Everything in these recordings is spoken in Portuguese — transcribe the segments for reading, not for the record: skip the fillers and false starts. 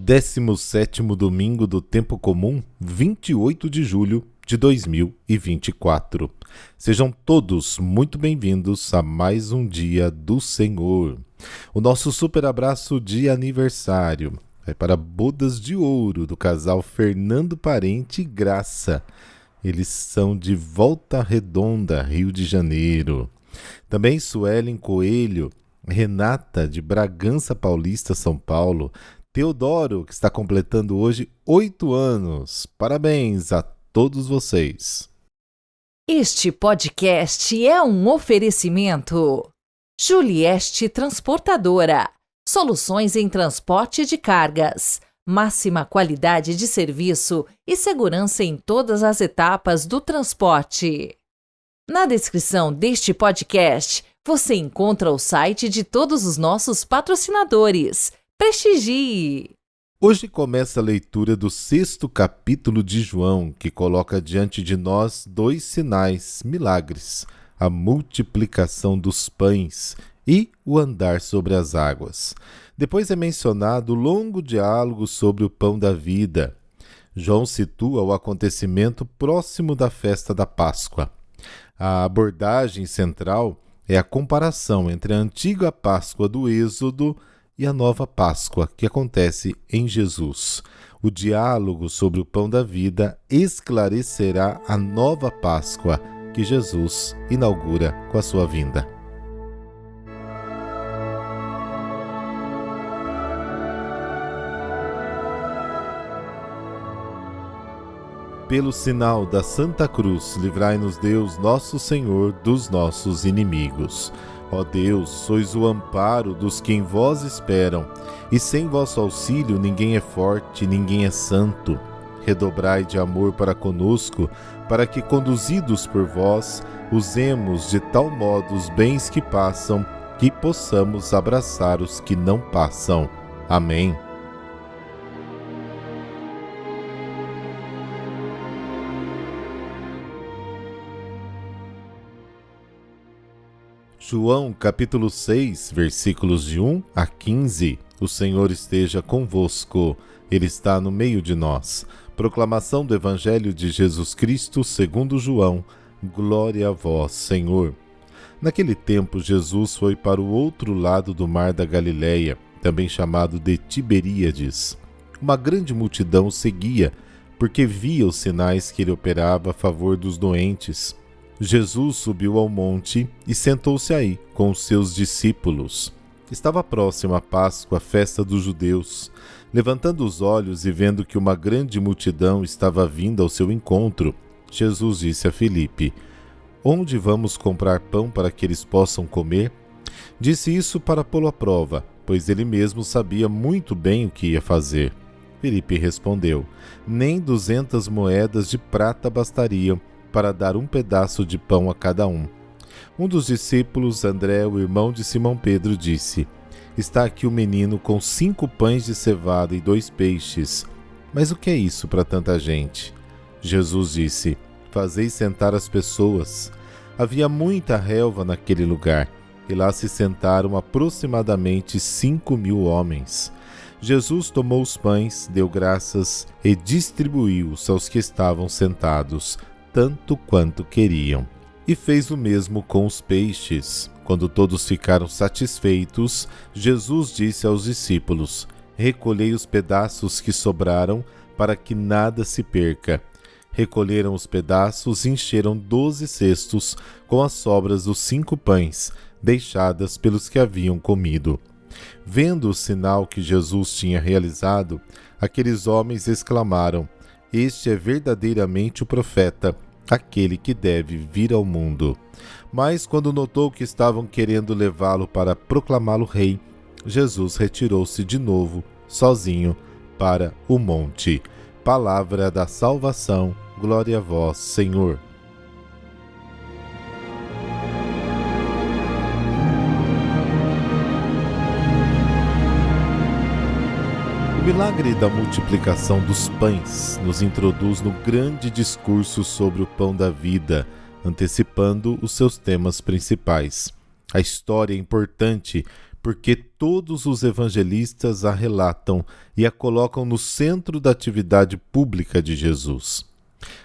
17º domingo do tempo comum, 28 de julho de 2024. Sejam todos muito bem-vindos a mais um dia do Senhor. O nosso super abraço de aniversário vai para bodas de ouro do casal Fernando Parente e Graça. Eles são de Volta Redonda, Rio de Janeiro. Também Suelen Coelho, Renata de Bragança Paulista, São Paulo, Teodoro, que está completando hoje 8 anos. Parabéns a todos vocês. Este podcast é um oferecimento. Julieste Transportadora. Soluções em transporte de cargas. Máxima qualidade de serviço e segurança em todas as etapas do transporte. Na descrição deste podcast, você encontra o site de todos os nossos patrocinadores. Prestigie! Hoje começa a leitura do 6º capítulo de João, que coloca diante de nós 2 sinais, milagres, a multiplicação dos pães e o andar sobre as águas. Depois é mencionado o longo diálogo sobre o pão da vida. João situa o acontecimento próximo da festa da Páscoa. A abordagem central é a comparação entre a antiga Páscoa do Êxodo e a nova Páscoa que acontece em Jesus. O diálogo sobre o pão da vida esclarecerá a nova Páscoa que Jesus inaugura com a sua vinda. Pelo sinal da Santa Cruz, livrai-nos Deus, nosso Senhor, dos nossos inimigos. Ó Deus, sois o amparo dos que em vós esperam, e sem vosso auxílio ninguém é forte, ninguém é santo. Redobrai de amor para conosco, para que, conduzidos por vós, usemos de tal modo os bens que passam, que possamos abraçar os que não passam. Amém. João capítulo 6, versículos de 1 a 15. O Senhor esteja convosco, Ele está no meio de nós. Proclamação do Evangelho de Jesus Cristo segundo João. Glória a vós, Senhor. Naquele tempo, Jesus foi para o outro lado do mar da Galileia, também chamado de Tiberíades. Uma grande multidão o seguia, porque via os sinais que ele operava a favor dos doentes. Jesus subiu ao monte e sentou-se aí com os seus discípulos. Estava próxima a Páscoa, a festa dos judeus. Levantando os olhos e vendo que uma grande multidão estava vindo ao seu encontro, Jesus disse a Filipe: Onde vamos comprar pão para que eles possam comer? Disse isso para pô-lo à prova, pois ele mesmo sabia muito bem o que ia fazer. Filipe respondeu: Nem 200 moedas de prata bastariam para dar um pedaço de pão a cada um. Um dos discípulos, André, o irmão de Simão Pedro, disse: Está aqui o menino com 5 pães de cevada e 2 peixes. Mas o que é isso para tanta gente? Jesus disse: Fazei sentar as pessoas. Havia muita relva naquele lugar, e lá se sentaram aproximadamente 5.000 homens. Jesus tomou os pães, deu graças e distribuiu-os aos que estavam sentados, tanto quanto queriam. E fez o mesmo com os peixes. Quando todos ficaram satisfeitos, Jesus disse aos discípulos: Recolhei os pedaços que sobraram, para que nada se perca. Recolheram os pedaços e encheram 12 cestos com as sobras dos 5 pães, deixadas pelos que haviam comido. Vendo o sinal que Jesus tinha realizado, aqueles homens exclamaram: Este é verdadeiramente o profeta, aquele que deve vir ao mundo. Mas quando notou que estavam querendo levá-lo para proclamá-lo rei, Jesus retirou-se de novo, sozinho, para o monte. Palavra da salvação, glória a vós, Senhor. O milagre da multiplicação dos pães nos introduz no grande discurso sobre o pão da vida, antecipando os seus temas principais. A história é importante porque todos os evangelistas a relatam e a colocam no centro da atividade pública de Jesus.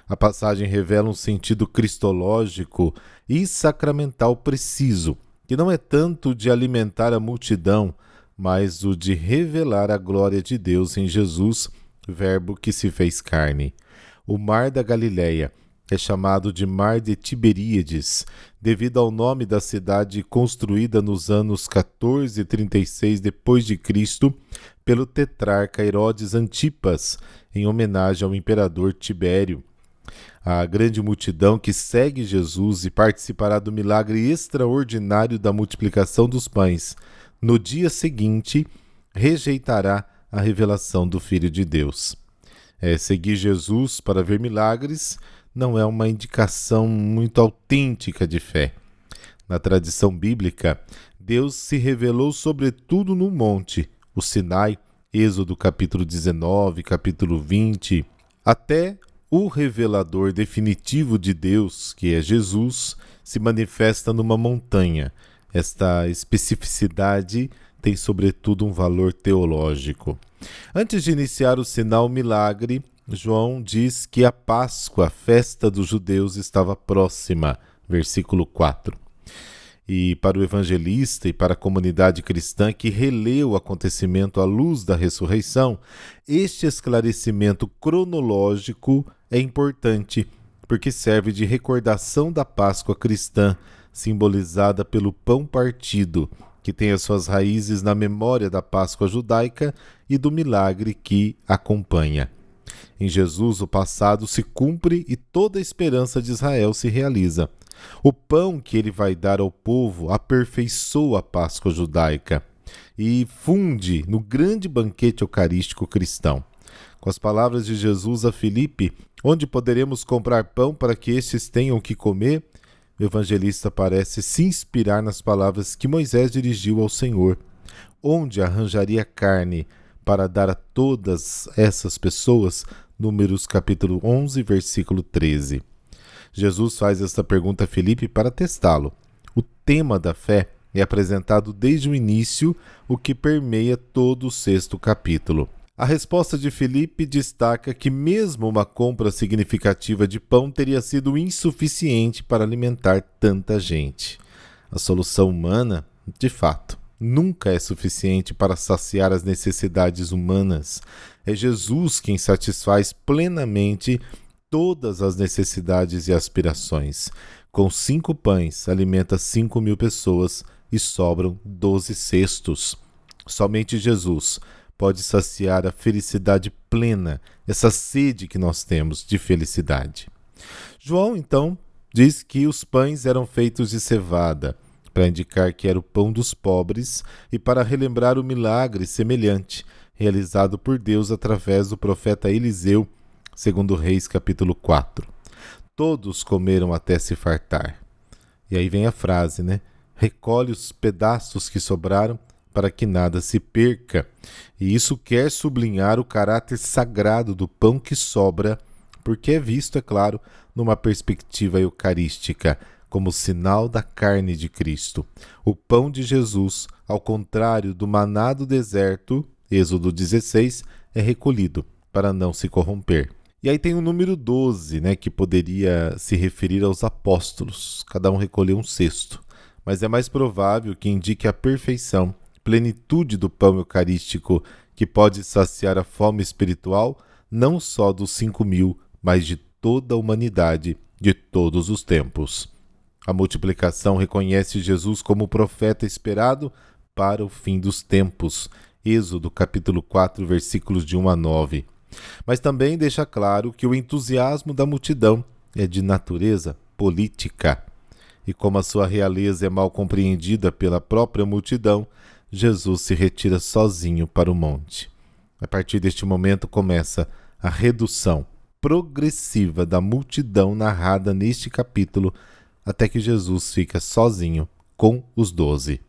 A passagem revela um sentido cristológico e sacramental preciso, que não é tanto de alimentar a multidão, mas o de revelar a glória de Deus em Jesus, Verbo que se fez carne. O Mar da Galileia é chamado de Mar de Tiberíades, devido ao nome da cidade construída nos anos 1436 d.C. pelo tetrarca Herodes Antipas, em homenagem ao imperador Tibério. A grande multidão que segue Jesus e participará do milagre extraordinário da multiplicação dos pães, no dia seguinte, rejeitará a revelação do Filho de Deus. Seguir Jesus para ver milagres não é uma indicação muito autêntica de fé. Na tradição bíblica, Deus se revelou sobretudo no monte, o Sinai, Êxodo capítulo 19, capítulo 20, até o revelador definitivo de Deus, que é Jesus, se manifesta numa montanha. Esta especificidade tem sobretudo um valor teológico. Antes de iniciar o sinal milagre, João diz que a Páscoa, a festa dos judeus, estava próxima, versículo 4. E para o evangelista e para a comunidade cristã que relê o acontecimento à luz da ressurreição, este esclarecimento cronológico é importante, porque serve de recordação da Páscoa cristã, simbolizada pelo pão partido, que tem as suas raízes na memória da Páscoa judaica e do milagre que acompanha. Em Jesus, o passado se cumpre e toda a esperança de Israel se realiza. O pão que ele vai dar ao povo aperfeiçoa a Páscoa judaica e funde no grande banquete eucarístico cristão. Com as palavras de Jesus a Filipe, onde poderemos comprar pão para que estes tenham o que comer, o evangelista parece se inspirar nas palavras que Moisés dirigiu ao Senhor, onde arranjaria carne para dar a todas essas pessoas, Números capítulo 11, versículo 13. Jesus faz esta pergunta a Filipe para testá-lo. O tema da fé é apresentado desde o início, o que permeia todo o 6º capítulo. A resposta de Filipe destaca que mesmo uma compra significativa de pão teria sido insuficiente para alimentar tanta gente. A solução humana, de fato, nunca é suficiente para saciar as necessidades humanas. É Jesus quem satisfaz plenamente todas as necessidades e aspirações. Com 5 pães, alimenta 5.000 pessoas e sobram 12 cestos. Somente Jesus pode saciar a felicidade plena, essa sede que nós temos de felicidade. João, então, diz que os pães eram feitos de cevada, para indicar que era o pão dos pobres e para relembrar o milagre semelhante realizado por Deus através do profeta Eliseu, segundo Reis capítulo 4. Todos comeram até se fartar. E aí vem a frase, né? Recolhe os pedaços que sobraram para que nada se perca. E isso quer sublinhar o caráter sagrado do pão que sobra, porque é visto, é claro, numa perspectiva eucarística, como sinal da carne de Cristo. O pão de Jesus, ao contrário do maná do deserto, Êxodo 16, é recolhido para não se corromper. E aí tem o número 12, né, que poderia se referir aos apóstolos. Cada um recolheu um cesto. Mas é mais provável que indique a perfeição, plenitude do pão eucarístico que pode saciar a fome espiritual não só dos 5.000, mas de toda a humanidade, de todos os tempos. A multiplicação reconhece Jesus como o profeta esperado para o fim dos tempos. Êxodo capítulo 4, versículos de 1 a 9. Mas também deixa claro que o entusiasmo da multidão é de natureza política. E como a sua realeza é mal compreendida pela própria multidão, Jesus se retira sozinho para o monte. A partir deste momento começa a redução progressiva da multidão narrada neste capítulo, até que Jesus fica sozinho com os 12.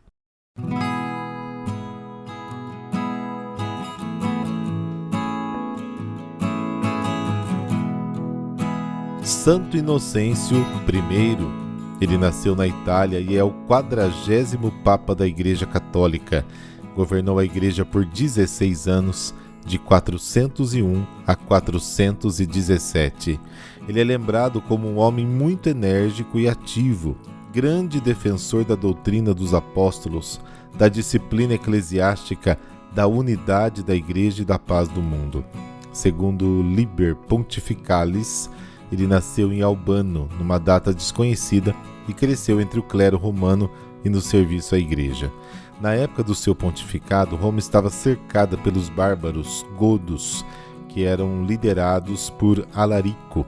Santo Inocêncio I. Ele nasceu na Itália e é o 40º Papa da Igreja Católica. Governou a Igreja por 16 anos, de 401 a 417. Ele é lembrado como um homem muito enérgico e ativo, grande defensor da doutrina dos apóstolos, da disciplina eclesiástica, da unidade da Igreja e da paz do mundo. Segundo Liber Pontificalis, ele nasceu em Albano, numa data desconhecida, e cresceu entre o clero romano e no serviço à Igreja. Na época do seu pontificado, Roma estava cercada pelos bárbaros godos, que eram liderados por Alarico,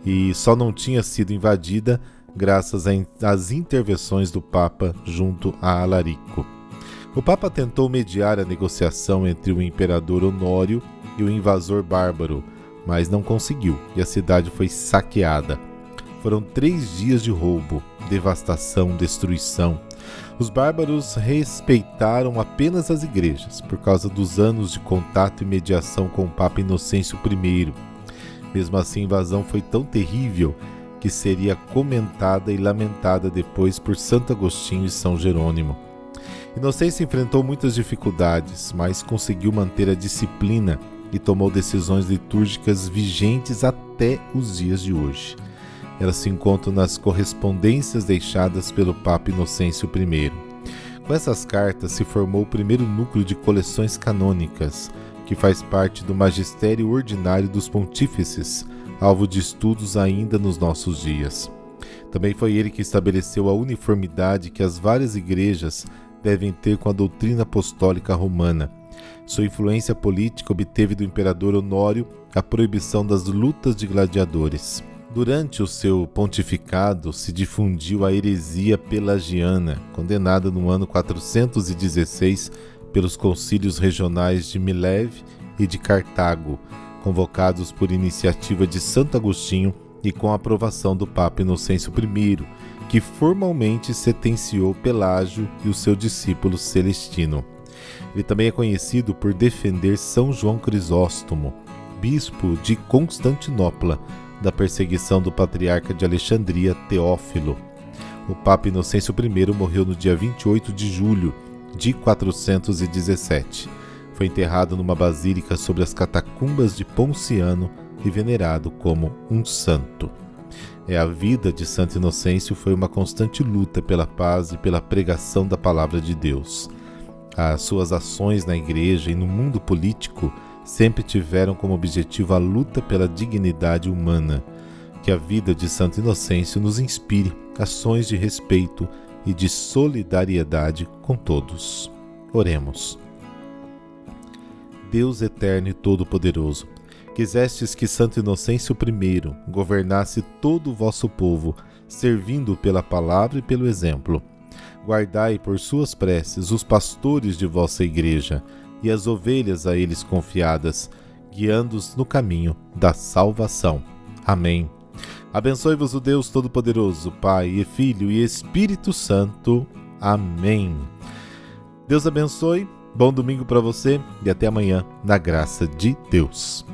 e só não tinha sido invadida graças às intervenções do Papa junto a Alarico. O Papa tentou mediar a negociação entre o imperador Honório e o invasor bárbaro, mas não conseguiu, e a cidade foi saqueada. Foram 3 dias de roubo, devastação, destruição. Os bárbaros respeitaram apenas as igrejas, por causa dos anos de contato e mediação com o Papa Inocêncio I. Mesmo assim, a invasão foi tão terrível que seria comentada e lamentada depois por Santo Agostinho e São Jerônimo. Inocêncio enfrentou muitas dificuldades, mas conseguiu manter a disciplina e tomou decisões litúrgicas vigentes até os dias de hoje. Elas se encontram nas correspondências deixadas pelo Papa Inocêncio I. Com essas cartas se formou o primeiro núcleo de coleções canônicas, que faz parte do magistério ordinário dos pontífices, alvo de estudos ainda nos nossos dias. Também foi ele que estabeleceu a uniformidade que as várias igrejas devem ter com a doutrina apostólica romana. Sua influência política obteve do imperador Honório a proibição das lutas de gladiadores. Durante o seu pontificado se difundiu a heresia pelagiana, condenada no ano 416 pelos concílios regionais de Mileve e de Cartago, convocados por iniciativa de Santo Agostinho e com a aprovação do Papa Inocêncio I, que formalmente sentenciou Pelágio e o seu discípulo Celestino. Ele também é conhecido por defender São João Crisóstomo, bispo de Constantinopla, da perseguição do patriarca de Alexandria, Teófilo. O Papa Inocêncio I morreu no dia 28 de julho de 417. Foi enterrado numa basílica sobre as catacumbas de Ponciano e venerado como um santo. A vida de Santo Inocêncio foi uma constante luta pela paz e pela pregação da palavra de Deus. As suas ações na igreja e no mundo político sempre tiveram como objetivo a luta pela dignidade humana. Que a vida de Santo Inocêncio nos inspire ações de respeito e de solidariedade com todos. Oremos. Deus eterno e todo-poderoso, quisestes que Santo Inocêncio I governasse todo o vosso povo, servindo pela palavra e pelo exemplo. Guardai por suas preces os pastores de vossa igreja e as ovelhas a eles confiadas, guiando-os no caminho da salvação. Amém. Abençoe-vos o Deus Todo-Poderoso, Pai e Filho e Espírito Santo. Amém. Deus abençoe, bom domingo para você e até amanhã, na graça de Deus.